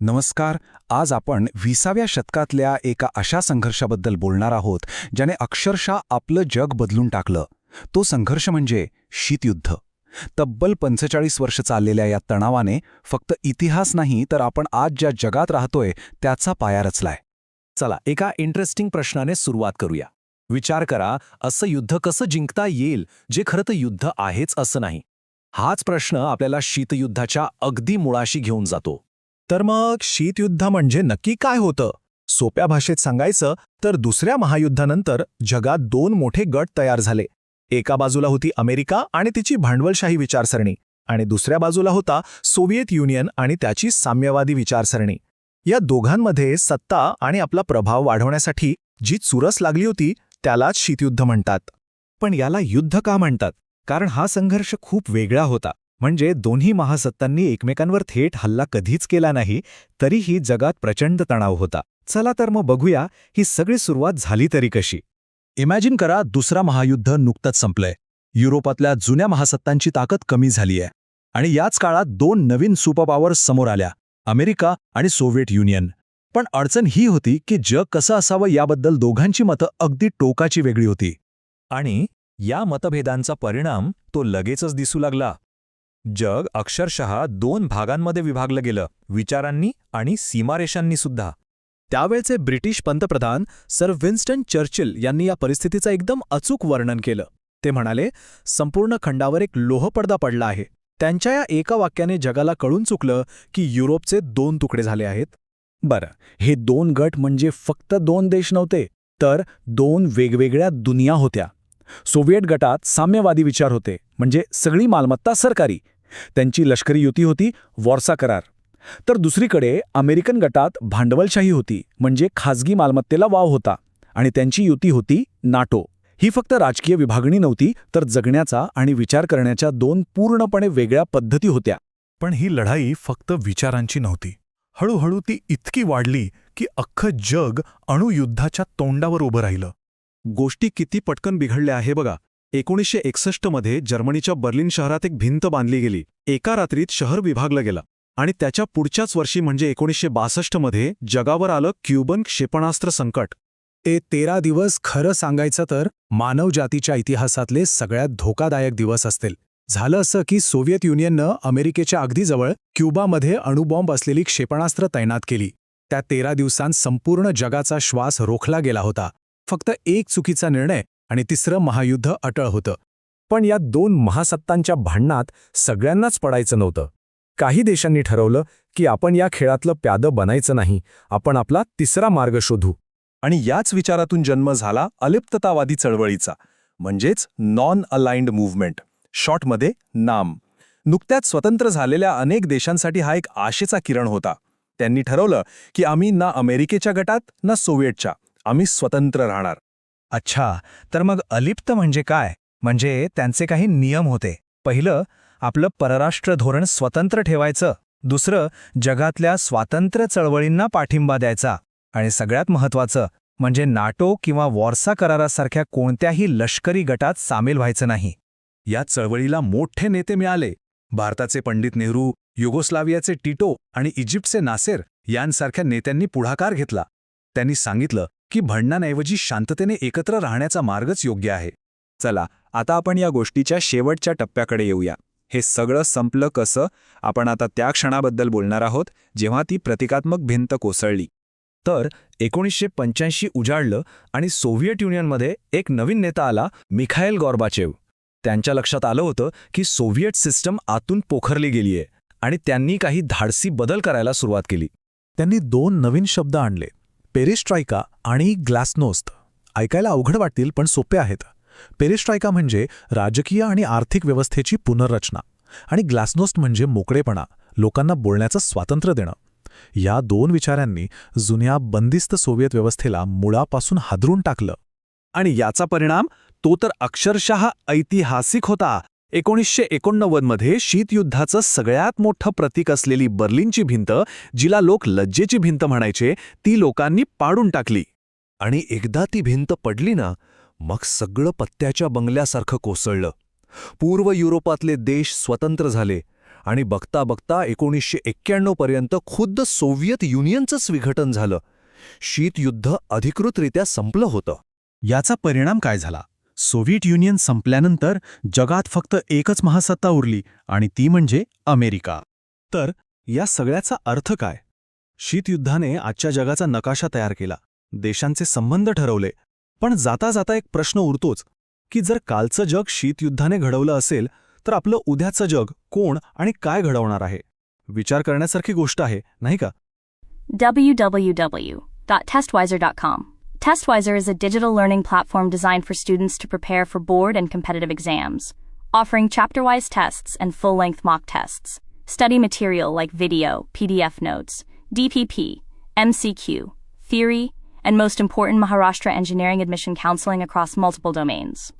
नमस्कार. आज आपण 20व्या शतकातल्या एका अशा संघर्षाबद्दल बोलणार आहोत ज्याने अक्षरशः आपलं जग बदलून टाकलं. तो संघर्ष म्हणजे शीतयुद्ध. तब्बल 45 वर्ष चाललेल्या या तणावाने फक्त इतिहास नाही तर आपण आज ज्या जगात राहतोय त्याचा पाया रचलाय. चला एका इंटरेस्टिंग प्रश्नाने सुरुवात करूया. विचार करा, असं युद्ध कसं जिंकता येईल जे खरं तर युद्ध आहेच असं नाही. हाच प्रश्न आपल्याला शीतयुद्धाच्या अगदी मुळाशी घेऊन जातो. तर मग शीतयुद्ध म्हणजे नक्की काय होतं? सोप्या भाषेत सांगायचं तर दुसऱ्या महायुद्धानंतर जगात दोन मोठे गट तयार झाले. एका बाजूला होती अमेरिका आणि तिची भांडवलशाही विचारसरणी, आणि दुसऱ्या बाजूला होता सोव्हिएत युनियन आणि त्याची साम्यवादी विचारसरणी. या दोघांमध्ये सत्ता आणि आपला प्रभाव वाढवण्यासाठी जी चुरस लागली होती त्यालाच शीतयुद्ध म्हणतात. पण याला युद्ध का म्हणतात? कारण हा संघर्ष खूप वेगळा होता. म्हणजे दोन्ही महासत्तांनी एकमेकांवर थेट हल्ला कधीच केला नाही, तरीही जगात प्रचंड तणाव होता. चला तर मग बघूया ही सगळी सुरुवात झाली तरी कशी. इमॅजिन करा, दुसरा महायुद्ध नुकतंच संपलंय. युरोपातल्या जुन्या महासत्तांची ताकद कमी झालीय आणि याच काळात दोन नवीन सुपरपॉवर्स समोर आल्या, अमेरिका आणि सोव्हिएट युनियन. पण अडचण ही होती की जग कसं असावं याबद्दल दोघांची मतं अगदी टोकाची वेगळी होती. आणि या मतभेदांचा परिणाम तो लगेचच दिसू लागला. जग अक्षरशः दोन भागांमध्ये विभागलं गेलं, विचारांनी आणि सीमारेषांनी सुद्धा. त्यावेळचे ब्रिटिश पंतप्रधान सर विन्स्टन चर्चिल यांनी या परिस्थितीचं एकदम अचूक वर्णन केलं. ते म्हणाले, संपूर्ण खंडावर एक लोहपडदा पडला आहे. त्यांच्या या एका वाक्याने जगाला कळून चुकलं की युरोपचे दोन तुकडे झाले आहेत. बरं, हे दोन गट म्हणजे फक्त दोन देश नव्हते, तर दोन वेगवेगळ्या दुनिया होत्या. सोव्हिएट गटात साम्यवादी विचार होते, म्हणजे सगळी मालमत्ता सरकारी. त्यांची लष्करी युती होती, वॉर्सा करार. तर दुसरीकडे अमेरिकन गटात भांडवलशाही होती, म्हणजे खाजगी मालमत्तेला वाव होता, आणि त्यांची युती होती नाटो. ही फक्त राजकीय विभागणी नव्हती, तर जगण्याचा आणि विचार करण्याच्या दोन पूर्णपणे वेगळ्या पद्धती होत्या. पण ही लढाई फक्त विचारांची नव्हती. हळूहळू ती इतकी वाढली की अख्खं जग अणुयुद्धाच्या तोंडावर उभं राहिलं. गोष्टी किती पटकन बिघडल्या आहे बघा. 1961 मध्ये जर्मनीच्या बर्लिन शहरात एक भिंत बांधली गेली. एका रात्रीत शहर विभागलं गेलं. आणि त्याच्या पुढच्याच वर्षी म्हणजे 1962 मध्ये जगावर आलं क्युबन क्षेपणास्त्र संकट. ते 13 दिवस खरं सांगायचं तर मानवजातीच्या इतिहासातले सगळ्यात धोकादायक दिवस असतील. झालं असं की सोव्हिएत युनियननं अमेरिकेच्या अगदी जवळ क्युबामध्ये अणुबॉम्ब असलेली क्षेपणास्त्र तैनात केली. त्या 13 दिवसांत संपूर्ण जगाचा श्वास रोखला गेला होता. फक्त एक चुकीचा निर्णय आणि तिसरं महायुद्ध अटळ होतं. पण या दोन महासत्तांच्या भांडणात सगळ्यांनाच पडायचं नव्हतं. काही देशांनी ठरवलं की आपण या खेळातलं प्यादं बनायचं नाही, आपण आपला तिसरा मार्ग शोधू. आणि याच विचारातून जन्म झाला अलिप्ततावादी चळवळीचा, म्हणजेच नॉन अलाइंड मूव्हमेंट, शॉर्टमध्ये नाम. नुकत्याच स्वतंत्र झालेल्या अनेक देशांसाठी हा एक आशेचा किरण होता. त्यांनी ठरवलं की आम्ही ना अमेरिकेच्या गटात ना सोव्हिएटच्या, आम्ही स्वतंत्र राहणार. अच्छा, तर मग अलिप्त म्हणजे काय? म्हणजे त्यांचे काही नियम होते. पहिलं, आपलं परराष्ट्र धोरण स्वतंत्र ठेवायचं. दुसरं, जगातल्या स्वातंत्र्य चळवळींना पाठिंबा द्यायचा. आणि सगळ्यात महत्त्वाचं म्हणजे नाटो किंवा वॉर्सा करारासारख्या कोणत्याही लष्करी गटात सामील व्हायचं नाही. या चळवळीला मोठे नेते मिळाले. भारताचे पंडित नेहरू, युगोस्लावियाचे टिटो आणि इजिप्तचे नासेर यांसारख्या नेत्यांनी पुढाकार घेतला. त्यांनी सांगितलं की भांडणांऐवजी शांततेने एकत्र राहण्याचा मार्गच योग्य आहे. चला, आता आपण या गोष्टीच्या शेवटच्या टप्प्याकडे येऊया. हे सगळं संपलं कसं? आपण आता त्या क्षणाबद्दल बोलणार आहोत जेव्हा ती प्रतिकात्मक भिंत कोसळली. तर 1985 उजाडलं आणि सोव्हिएट युनियनमध्ये एक नवीन नेता आला, मिखाईल गॉर्बाचेव. त्यांच्या लक्षात आलं होतं की सोव्हिएट सिस्टम आतून पोखरली गेलीये आणि त्यांनी काही धाडसी बदल करायला सुरुवात केली. त्यांनी दोन नवीन शब्द आणले, पेरिस्ट्रायका आणि ग्लासनोस्त. ऐकायला अवघड वाटतील पण सोपे आहेत. पेरिस्ट्रायका म्हणजे राजकीय आणि आर्थिक व्यवस्थेची पुनर्रचना, आणि ग्लासनोस्त म्हणजे मोकळेपणा, लोकांना बोलण्याचं स्वातंत्र्य देणं. या दोन विचारांनी जुन्या बंदिस्त सोव्हिएत व्यवस्थेला मुळापासून हादरून टाकलं. आणि याचा परिणाम तो तर अक्षरशः ऐतिहासिक होता. 1989 मध्ये शीतयुद्धाचं सगळ्यात मोठं प्रतीक असलेली बर्लिनची भिंत, जिला लोक लज्जेची भिंत म्हणायचे, ती लोकांनी पाडून टाकली. आणि एकदा ती भिंत पडली ना, मग सगळं पत्त्याच्या बंगल्यासारखं कोसळलं. पूर्व युरोपातले देश स्वतंत्र झाले आणि बघता बघता 1991 पर्यंत खुद्द सोव्हिएत युनियनचंच विघटन झालं. शीतयुद्ध अधिकृतरित्या संपलं होतं. याचा परिणाम काय झाला? सोव्हिएट युनियन संपल्यानंतर जगात फक्त एकच महासत्ता उरली आणि ती म्हणजे अमेरिका. तर या सगळ्याचा अर्थ काय? शीतयुद्धाने आजच्या जगाचा नकाशा तयार केला, देशांचे संबंध ठरवले. पण जाता जाता एक प्रश्न उरतोच की जर कालचं जग शीतयुद्धाने घडवलं असेल तर आपलं उद्याचं जग कोण आणि काय घडवणार आहे? विचार करण्यासारखी गोष्ट आहे, नाही का? www.testwiser.com. Testwiser is a digital learning platform designed for students to prepare for board and competitive exams, offering chapter-wise tests and full-length mock tests. Study material like video, PDF notes, DPP, MCQ, theory, and most important, Maharashtra engineering admission counseling across multiple domains.